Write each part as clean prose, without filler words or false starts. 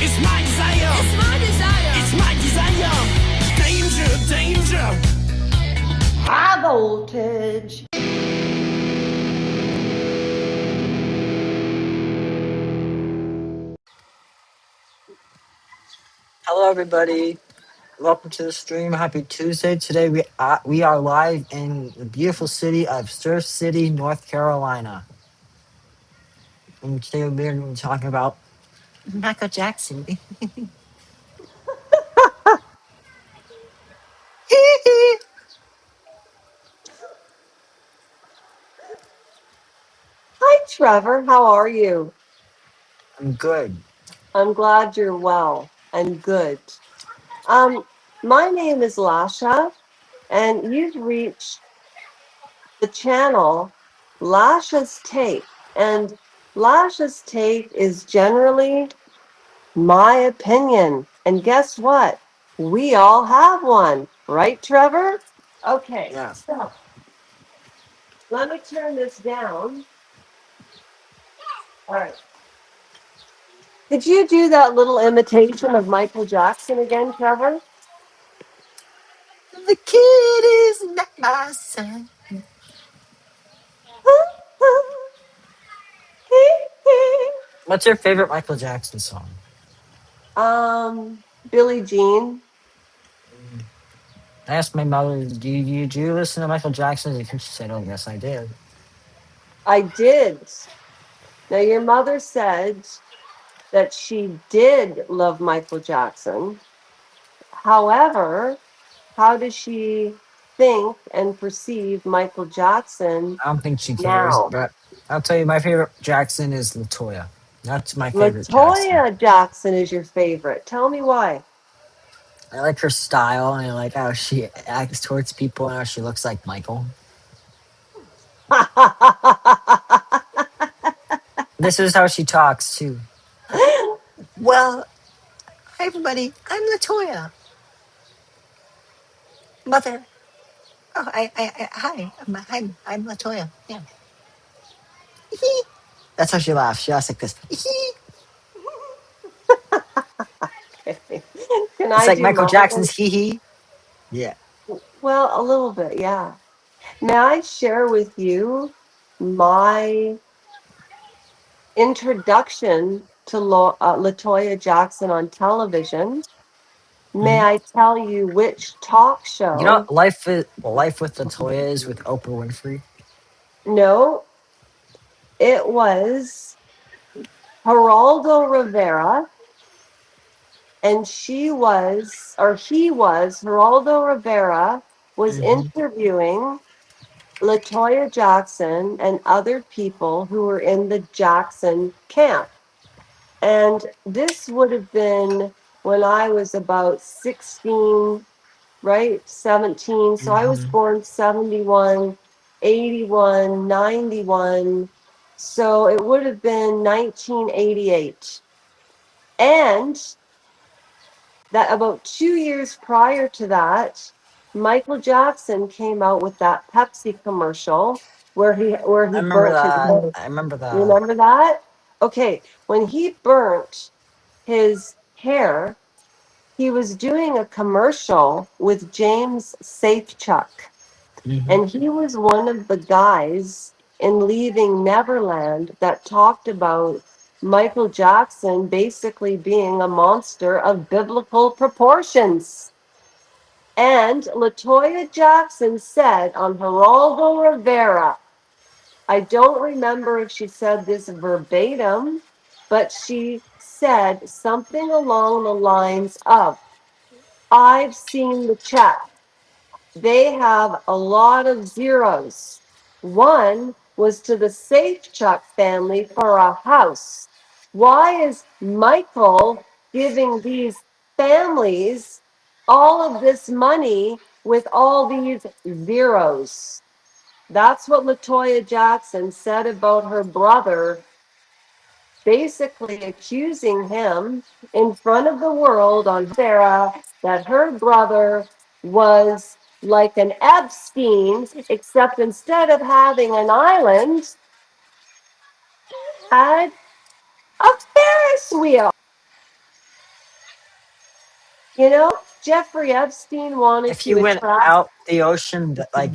It's my desire. It's my desire. It's my desire. Danger, danger. High voltage. Hello, everybody. Welcome to the stream. Happy Tuesday. Today we are live in the beautiful city of Surf City, North Carolina. And today we're going to be talking about Michael Jackson. Hi, Trevor. How are you? I'm good. I'm glad you're well and good. Um, my name is Lasha, and you've reached the channel Lasha's Take. And Lasha's Take is generally my opinion. And guess what? We all have one, right, Trevor? Okay, Yeah. so let me turn this down. All right. Could you do that little imitation of Michael Jackson again, Trevor? The kid is not my son. What's your favorite Michael Jackson song? Billie Jean. I asked my mother, do you listen to Michael Jackson? And she said, oh, yes, I did. I did. Now, your mother said that she did love Michael Jackson. However, how does she think and perceive Michael Jackson I don't think she cares, now? but I'll tell you, my favorite Jackson is Latoya. That's my favorite Jackson. Latoya Jackson is your favorite. Tell me why. I like her style, and I like how she acts towards people and how she looks like Michael. This is how she talks, too. Well, hi, everybody. I'm Latoya. Mother. Oh, hi. I'm Latoya. Yeah. That's how she laughs. She laughs like this. Can It's I like do Michael mine? Jackson's hee hee. Yeah. Well, a little bit, yeah. May I share with you my introduction to Latoya Jackson on television? May Mhm. I tell you which talk You know show? what Life with Latoya is with Oprah Winfrey? No, it was Geraldo Rivera, and Geraldo Rivera was Mm-hmm. interviewing Latoya Jackson and other people who were in the Jackson camp. And this would have been when I was about 16, right? 17. So I was Mm-hmm. born 71, 81, 91. So it would have been 1988. And that about 2 years prior to that, Michael Jackson came out with that Pepsi commercial where he I remember burnt his that. hair. I remember You that. remember that? Okay, when he burnt his hair, he was doing a commercial with James Safechuck. Mm-hmm. And he was one of the guys in Leaving Neverland that talked about Michael Jackson basically being a monster of biblical proportions. And Latoya Jackson said on Geraldo Rivera, I don't remember if she said this verbatim, but she said something along the lines of, I've seen the check. They have a lot of zeros. One was to the Safechuck family for a house. Why is Michael giving these families all of this money with all these zeros? That's what Latoya Jackson said about her brother, basically accusing him in front of the world on Sarah that her brother was like an Epstein, except instead of having an island, had a Ferris wheel. You know, Jeffrey Epstein wanted If to you went attract. out the ocean, like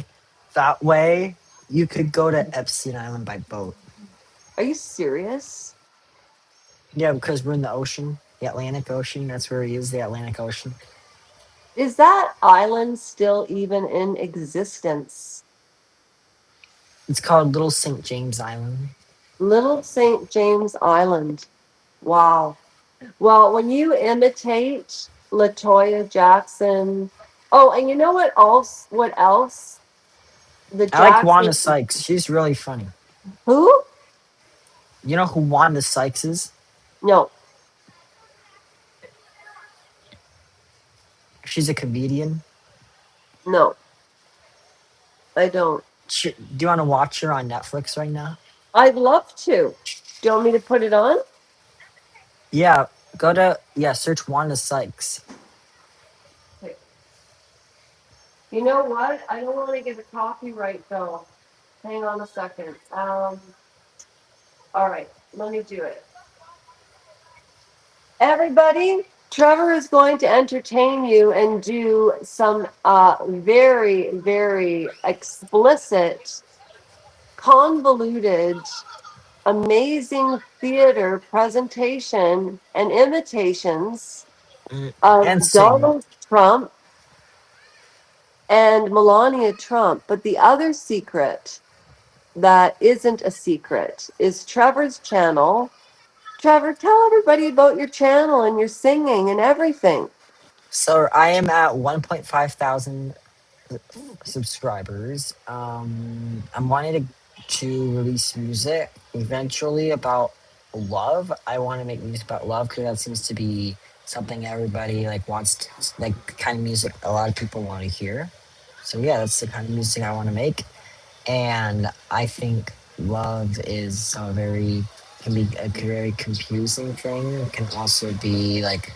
that way, you could go to Epstein Island by boat. Are you serious? Yeah, because we're in the ocean, the Atlantic Ocean. That's where he is, the Atlantic Ocean. Is that island still even in existence? It's called Little St. James Island. Little St. James Island. Wow. Well, when you imitate Latoya Jackson, oh, and you know what else? What else? The I like Wanda Jackson. Sykes. She's really funny. Who? You know who Wanda Sykes is? No, She's a comedian. no, I don't. Do you want to watch her on Netflix right now? I'd love to. Do you want me to put it on? Yeah, search Wanda Sykes. You know what? I don't want to get a copyright though. Hang on a second. All right, let me do it. Everybody, Trevor is going to entertain you and do some very, very explicit, convoluted, amazing theater presentation and imitations And of sing. Donald Trump and Melania Trump. But the other secret that isn't a secret is Trevor's channel. Trevor, tell everybody about your channel and your singing and everything. So I am at 1.5 thousand subscribers. I'm wanting to release music eventually about love. I want to make music about love because that seems to be something everybody like wants to, like the kind of music a lot of people want to hear. So yeah, that's the kind of music I want to make. And I think love is a very can be a very confusing thing. It can also be like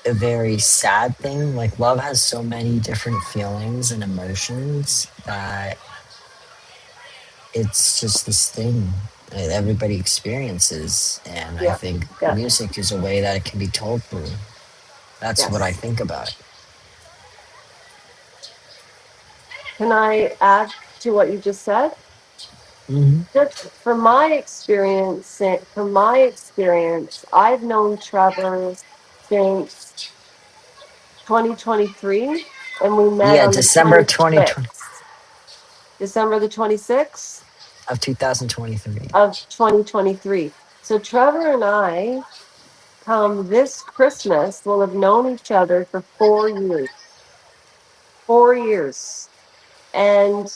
a very sad thing. Like love has so many different feelings and emotions that it's just this thing that everybody experiences. And I Yeah, think yeah, music is a way that it can be told through. That's what I yes. think about it. Can I add to what you just said? Hmm. Just from my experience, I've known Trevor since 2023, and we met Yeah, on the December 2020 26th, December the 26th of 2023. of 2023. So Trevor and I, come this Christmas, will have known each other for 4 years. 4 years. And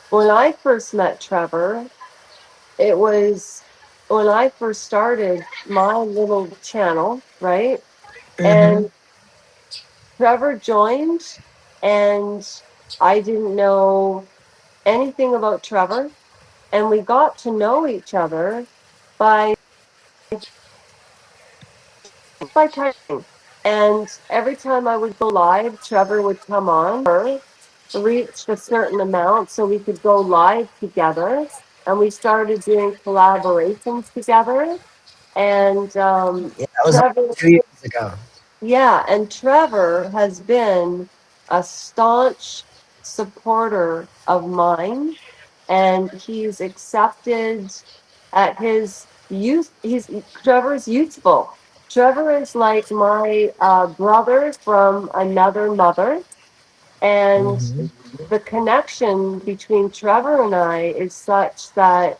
when I first met Trevor, it was when I first started my little channel, right? Hmm. And Trevor joined, and I didn't know anything about Trevor. And we got to know each other by typing. And every time I would go live, Trevor would come on, reached a certain amount so we could go live together. And we started doing collaborations together. And Yeah, that was Trevor, 2 years ago. yeah, and Trevor has been a staunch supporter of mine, and he's accepted at his youth. Trevor's youthful. Trevor is like my brother from another mother, and Hmm. the connection between Trevor and I is such that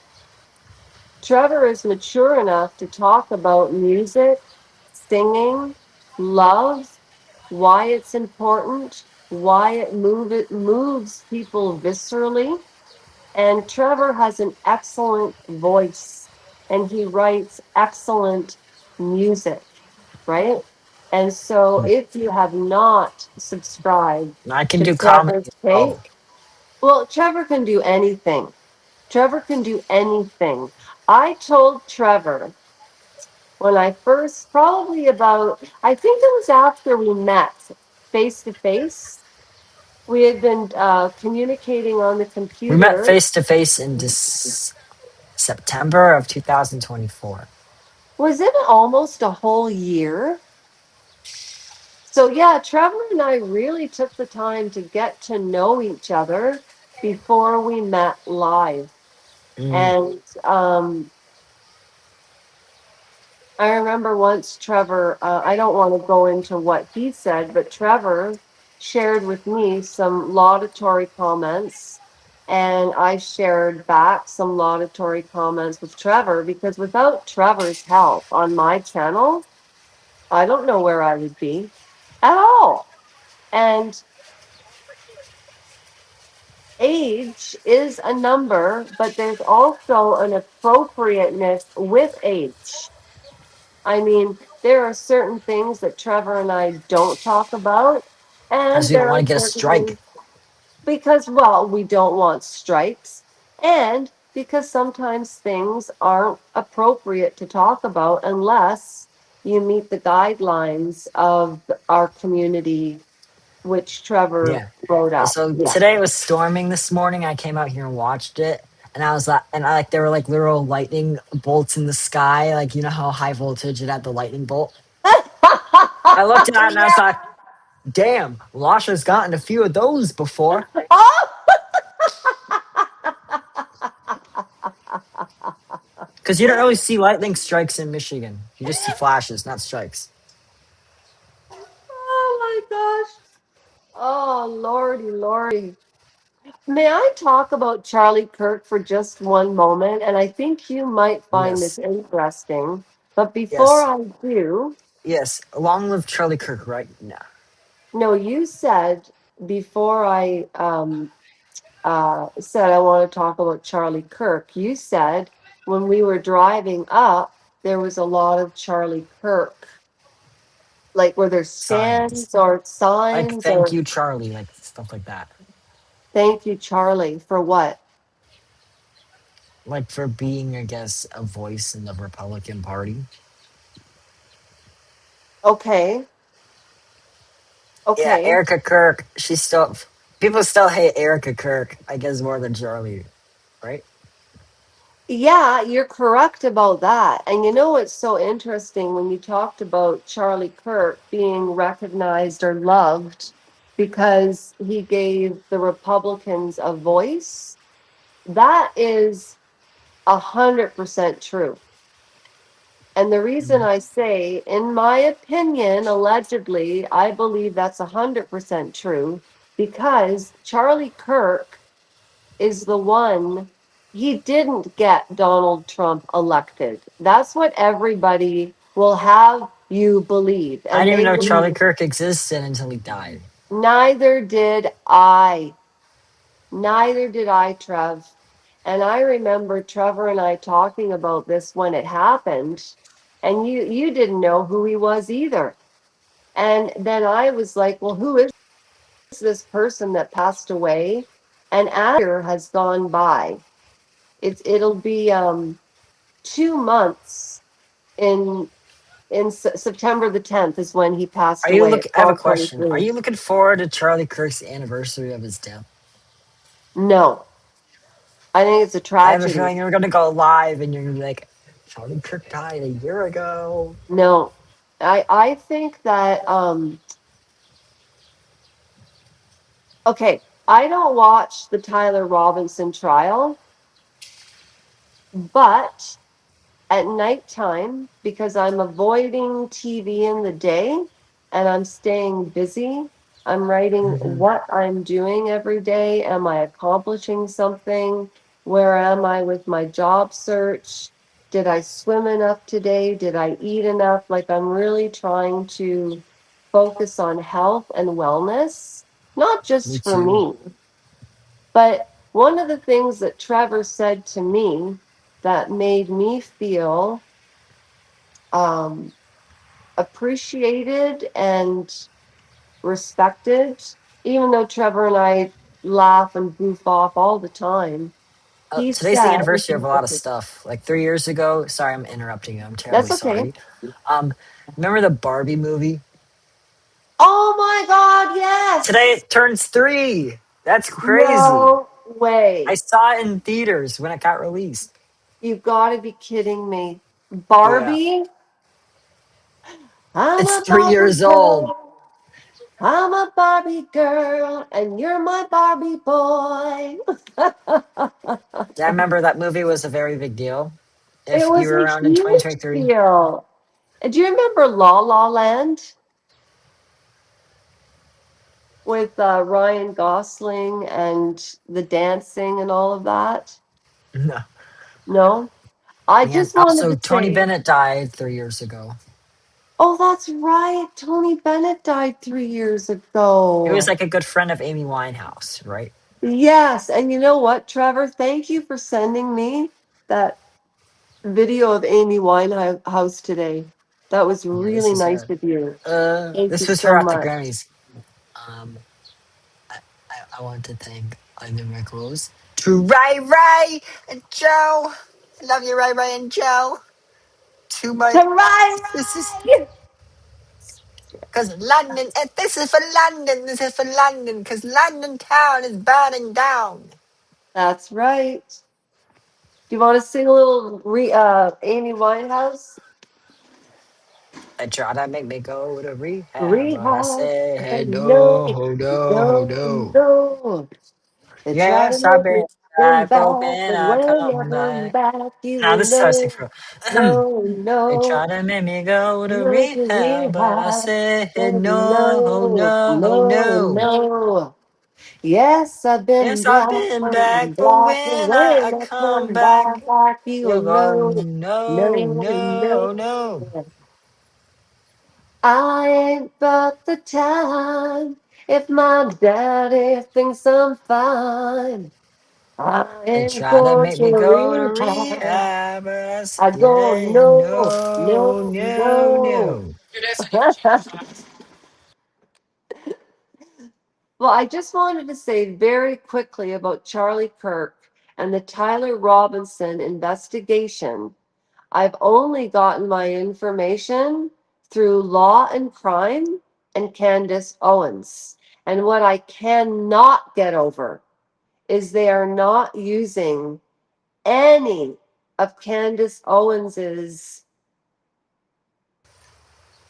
Trevor is mature enough to talk about music, singing, love, why it's important, why it moves people viscerally. And Trevor has an excellent voice, and he writes excellent music, right? And so if you have not subscribed I can to do comedy Trevor's as page, well. well, Trevor can do anything. Trevor can do anything. I told Trevor when I first, probably about, I think it was after we met face to face. We had been communicating on the We met computer. face to face in September of 2024. Was it almost a whole year? So yeah, Trevor and I really took the time to get to know each other before we met live. Mm, And I remember once Trevor, I don't want to go into what he said, but Trevor shared with me some laudatory comments, and I shared back some laudatory comments with Trevor because without Trevor's help on my channel, I don't know where I would be at all. And age is a number, but there's also an appropriateness with age. I mean, there are certain things that Trevor and I don't talk about, because and we don't there want are to get a certain things strike. because, well, we don't want strikes, and because sometimes things aren't appropriate to talk about unless you meet the guidelines of our community, which Trevor Yeah. wrote up. So Yeah. today it was storming this morning. I came out here and watched it, and I was like, and I like there were like literal lightning bolts in the sky, like you know how high voltage it had the lightning bolt. I looked at it and I was Yeah. like, damn, Lasha's gotten a few of those before. Oh, Because you don't really see lightning strikes in Michigan. You just see flashes, not strikes. oh my gosh. Oh, lordy, lordy. May I talk about Charlie Kirk for just one moment? And I think you might find this Yes, interesting. But before yes, I do, yes. Long live Charlie Kirk right now. no, you said before I said I want to talk about Charlie Kirk, you said when we were driving up, there was a lot of Charlie Kirk, like were there Signs. stands or Like, signs thank or you, Charlie, like stuff like that. thank you, Charlie, for what? Like for being, I guess, a voice in the Republican Party. Okay, Yeah, okay. Erica Kirk. She's still people still hate Erica Kirk, I guess, more than Charlie, right? Yeah, you're correct about that. And you know what's so interesting when you talked about Charlie Kirk being recognized or loved because he gave the Republicans a voice? That is 100% true. And the reason Mhm. I say, in my opinion, allegedly, I believe that's 100% true because Charlie Kirk is the one, he didn't get Donald Trump elected. That's what everybody will have you believe. I And didn't even they know Charlie believe, Kirk existed until he died. neither did I. Neither did I, Trev. And I remember Trevor and I talking about this when it happened. And you didn't know who he was either. And then I was like, well, who is this person that passed away? And as a year has gone by, it'll be 2 months in September the 10th is when he passed Are you away look? at I have a question. Are 12:23. you looking forward to Charlie Kirk's anniversary of his death? No, I think it's a I have a tragedy. feeling you're gonna go live and you're gonna be like, Charlie Kirk died a year ago. No, I think that okay, I don't watch the Tyler Robinson trial, but at nighttime, because I'm avoiding TV in the day and I'm staying busy, I'm writing Hmm. what I'm doing every day. Am I accomplishing something? Where am I with my job search? Did I swim enough today? Did I eat enough? Like, I'm really trying to focus on health and wellness, not Me just for too. me, but one of the things that Trevor said to me that made me feel um, appreciated and respected, even though Trevor and I laugh and goof off all the time. He Today's the said, anniversary of a lot of stuff. Like 3 years ago. Sorry, I'm interrupting you. I'm terribly that's okay. sorry. Um, Remember the Barbie movie? Oh my God, Today yes. it turns 3. That's crazy. No way. I saw it in theaters when it got released. You gotta be kidding me. Yeah, Barbie? I'm it's a three Barbie years old. girl. I'm a Barbie girl and you're my Barbie boy. Yeah, I remember that movie was a very big deal. It If you was were a around in huge 2023, deal. Do you remember La La Land with Ryan Gosling and the dancing and all of that? no. No? I And just wanted also, to Tony say, Bennett died 3 years ago. oh, that's right. Tony Bennett died 3 years He was ago. like a good friend of Amy Winehouse, right? Yes. And you know what, Trevor? Thank you for sending me that video of Amy Winehouse today. That was Yeah, this really is nice her. of you. Thank you This was her so at the much. Grammys. Um, I want to thank either my clothes to Ray Ray and Joe. I love you, Ray Ray and Joe. To my this is Right. because London. This is for London. This is for London because London town is burning down. That's right. Do you want to sing a little Amy Winehouse? They try to make me go to rehab, but I Rehab. say No, no, no, no, no. no. They try to Yes, I've make me been come I've back, broken, but I when I come come back. back, you Now will this is how I sing know. for. No, They no, try to make me go to no to rehab, but I rehab. said no, No, no, no, no. no. Yes, I've been Yes, I've black been and back, but black, and when I when I come come back, back, you'll you go know. No, no, no, no. no. I ain't got the time. If my daddy thinks I'm fine, I They ain't try to going make me to go to rehab. rehab, but I I go, say no, no, no, no, no. no. Well, I just wanted to say very quickly about Charlie Kirk and the Tyler Robinson investigation. I've only gotten my information through Law and Crime and Candace Owens. And what I cannot get over is they are not using any of Candace Owens's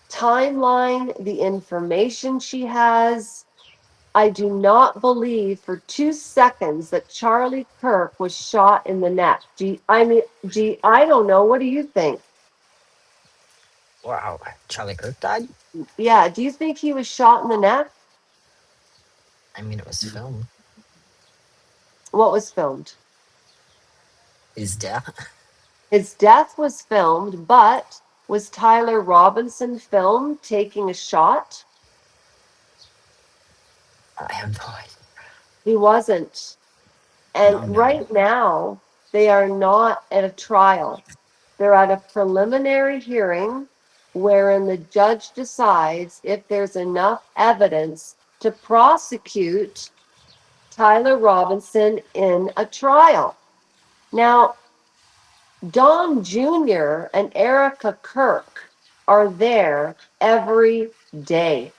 timeline, the information she has. I do not believe for 2 seconds that Charlie Kirk was shot in the neck. Gee, I don't know. What do you think? Wow, Charlie Kirk died? Yeah, do you think he was shot in the neck? I mean, it was filmed. What was filmed? His death? His death was filmed, but was Tyler Robinson filmed taking a shot? I have no idea. He wasn't. And No, no. right now, they are not at a trial. They're at a preliminary hearing wherein the judge decides if there's enough evidence to prosecute Tyler Robinson in a trial. Now, Don Jr. and Erica Kirk are there every day.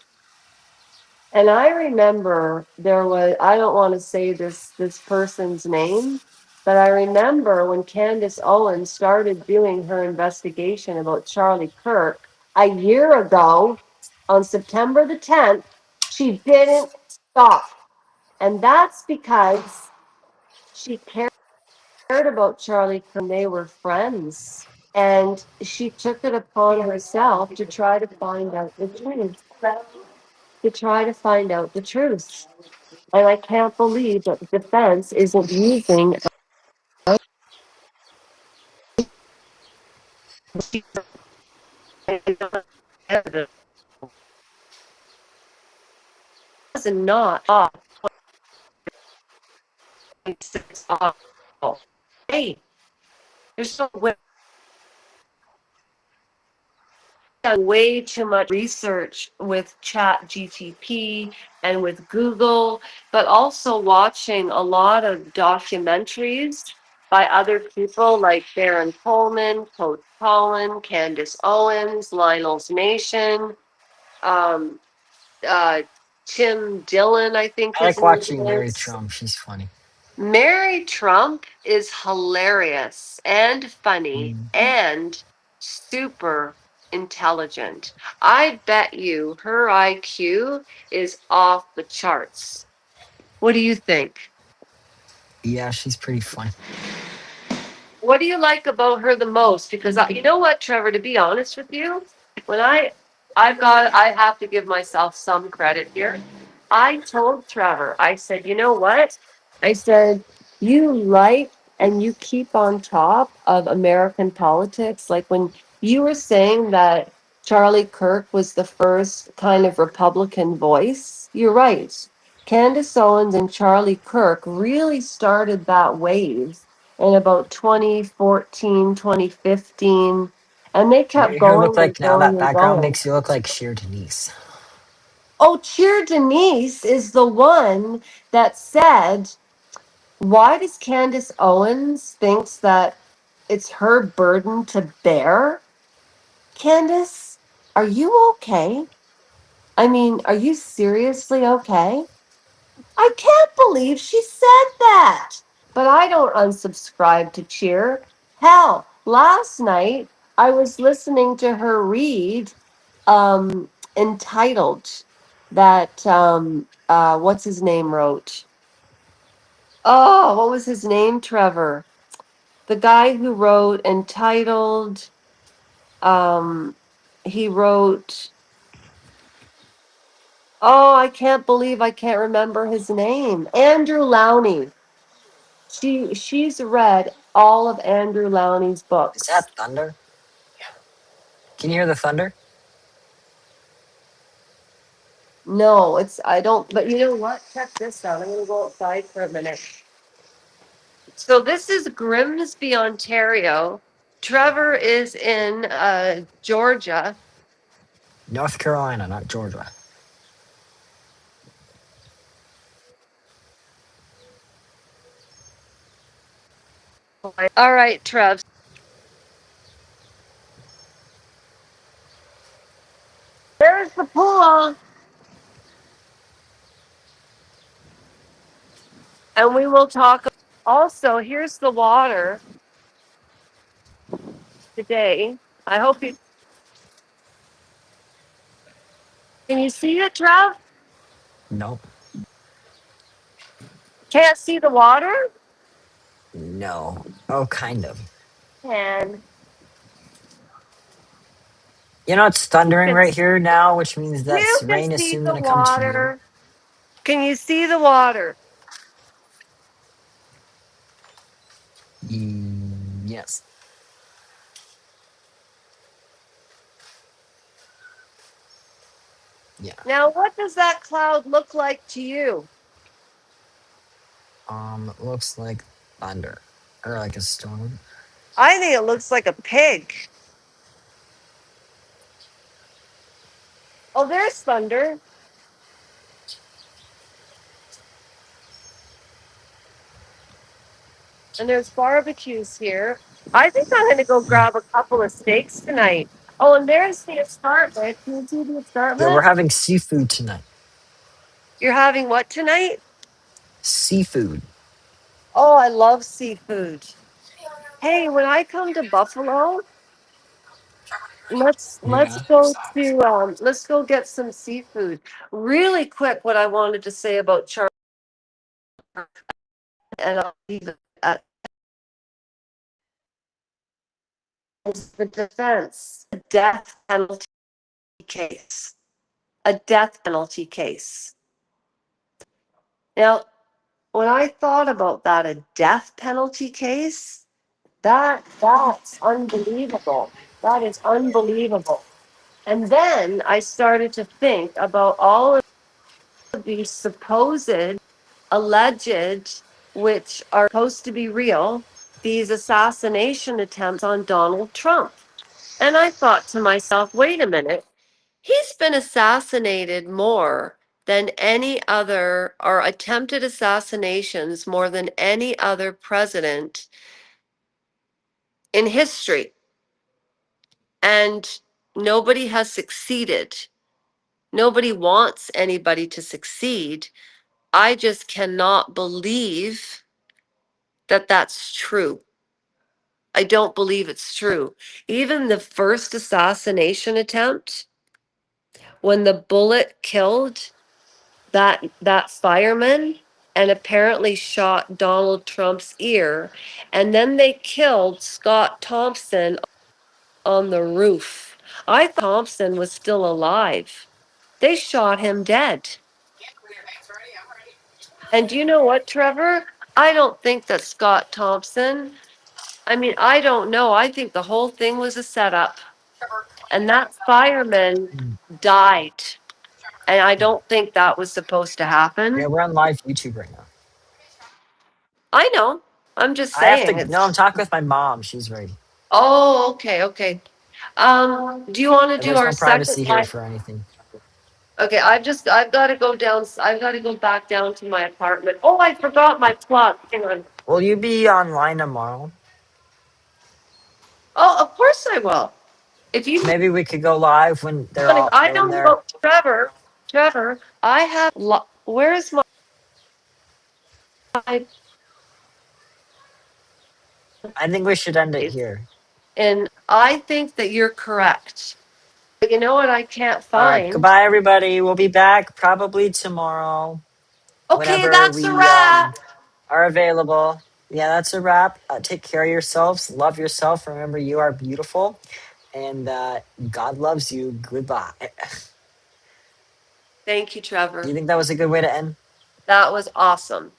And I remember there was, I don't want to say this person's name, but I remember when Candace Owens started doing her investigation about Charlie Kirk a year ago on September the 10th, she didn't stop. And that's because she cared about Charlie Kirk and they were friends. And she took it upon herself to try to find out the truth. To try to find out the truth. And I can't believe that the defense isn't using evidence and not off 6 off. Hey, there's no way done way too much research with Chat GTP and with Google, but also watching a lot of documentaries by other people like Baron Coleman, Coach Colin, Candace Owens, Lionel's Nation, um, uh, Tim Dillon, I think I his like name watching Mary is. Trump. She's funny. Mary Trump is hilarious and funny Mm. and super intelligent. I bet you her IQ is off the charts. What do you think? Yeah, she's pretty fun. What do you like about her the most? Because you know what, Trevor, to be honest with you, when I have to give myself some credit here. I told Trevor, I said, you know what? I said, you like and you keep on top of American politics. Like when you were saying that Charlie Kirk was the first kind of Republican voice, you're right. Candace Owens and Charlie Kirk really started that wave in about 2014, 2015, and they kept You look going and like now going that and background going. makes you look like Sheer Denise. Oh, Cheer Denise is the one that said, why does Candace Owens thinks that it's her burden to bear? Candace, are you okay? I mean, are you seriously okay? I can't believe she said that. But I don't unsubscribe to Cheer. Hell, last night I was listening to her read entitled that what's his name wrote. Oh, what was his name, Trevor? The guy who wrote entitled um he wrote, oh, I can't believe I can't remember his name. Andrew Lowney. She's read all of Andrew Lowney's Is books. that thunder? Can you hear the thunder? No, it's I don't. But you know what? Check this out. I'm gonna go outside for a minute. So this is Grimsby, Ontario. Trevor is in Georgia. North Carolina, not Georgia. All right, Trev. There's the pool, and we will talk. Also, here's the water today. I hope you can you see it, Trev? No, Can't see the water? no. Oh, kind of. And You know, it's you thundering can right here now, which means that you can rain is see soon the going to come to you. water. Can you see the water? Yes. Yeah. Now, what does that cloud look like to you? It looks like thunder or like a storm. I think it looks like a pig. Oh, there's thunder. And there's barbecues here. I think I'm going to go grab a couple of steaks tonight. Oh, and there's the escarpment. Can you see the Yeah, we're escarpment? having seafood tonight. You're having what tonight? Seafood. Oh, I love seafood. Hey, when I come to Buffalo, let's Yeah. let's go get some seafood. Really quick, what I wanted to say about Charlie, and I'll leave it at is the defense, a death penalty case. A death penalty case. Now, when I thought about that, a death penalty case, that's unbelievable. That is unbelievable. And then I started to think about all of these supposed, alleged, which are supposed to be real, these assassination attempts on Donald Trump. And I thought to myself, wait a minute, he's been assassinated more than any other, or attempted assassinations more than any other president in history. And nobody has succeeded. Nobody wants anybody to succeed. I just cannot believe that that's true. I don't believe it's true. Even the first assassination attempt, when the bullet killed that fireman and apparently shot Donald Trump's ear, and then they killed Scott Thompson on the roof. I thought Thompson was still alive. They shot him dead. And do you know what, Trevor? I don't think that Scott Thompson, I mean, I don't know. I think the whole thing was a setup. And that fireman Mm. died. And I don't think that was supposed to Yeah, happen. we're on live YouTube right now. I know. I'm just I have saying to. No, I'm it's. talking with my mom. She's ready. Oh, okay, okay. Do you want to do There's our no second privacy here live? for anything. Okay, I've got to go down. I've got to go back down to my apartment. Oh, I forgot my plug. Hang on. Will you be online tomorrow? Oh, of course I will. If you Maybe we could go live when they're want to, all I when don't they're. know, Trevor. Trevor, I have. Where is my? I think we should end it here. And I think that you're correct. But you know what? I can't All right. find. Goodbye, everybody. We'll be back probably tomorrow, Okay, whenever that's a we wrap. are available. Yeah, that's a wrap. Take care of yourselves. Love yourself. Remember, you are beautiful, and God loves you. Goodbye. Thank you, Do Trevor. you think that was a good way to end? That was awesome.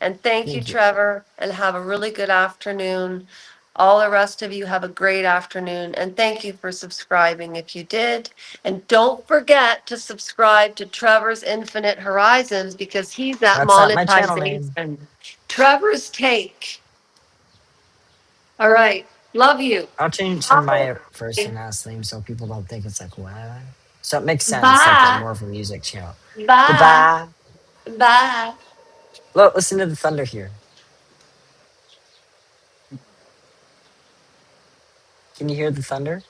And thank you, Thank you. Trevor, and have a really good afternoon. All the rest of you have a great afternoon. And thank you for subscribing if you did. And don't forget to subscribe to Trevor's Infinite Horizons because he's at That's not my channel name. monetization. Trevor's Take. All right. Love you. I'll change to Bye. my first and last name so people don't think it's like what. So it makes sense, like a Bye. more of a music channel. Bye. Goodbye. Bye. Look, listen to the thunder here. Can you hear the thunder?